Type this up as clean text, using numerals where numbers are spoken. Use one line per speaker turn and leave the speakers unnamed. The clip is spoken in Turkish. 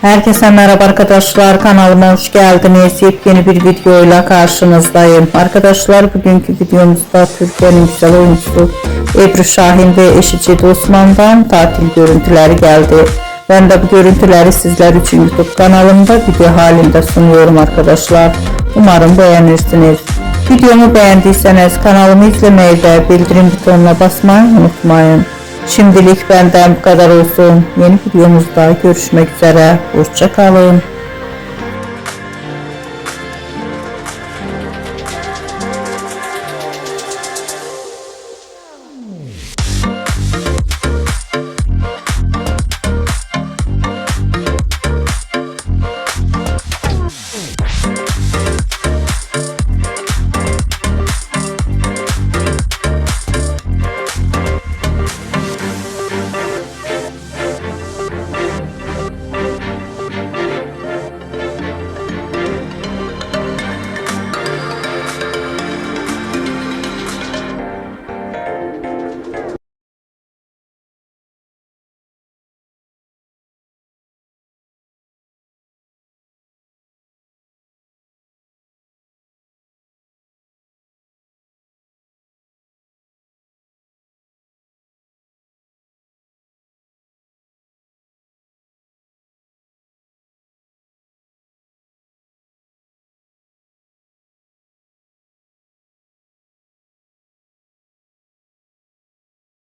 Herkese merhaba arkadaşlar, kanalıma hoş geldiniz. Yepyeni bir videoyla karşınızdayım. Arkadaşlar, bugünkü videomuzda Türkiye'nin güzel oyuncusu Ebru Şahin ve eşi Cedi Osman'dan tatil görüntüleri geldi. Ben de bu görüntüleri sizler için YouTube kanalımda video halinde sunuyorum arkadaşlar. Umarım beğenirsiniz. Videomu beğendiyseniz kanalımı izlemeyi ve bildirim butonuna basmayı unutmayın. Şimdilik benden bu kadar olsun. Yeni videomuzda görüşmek üzere. Hoşça kalın.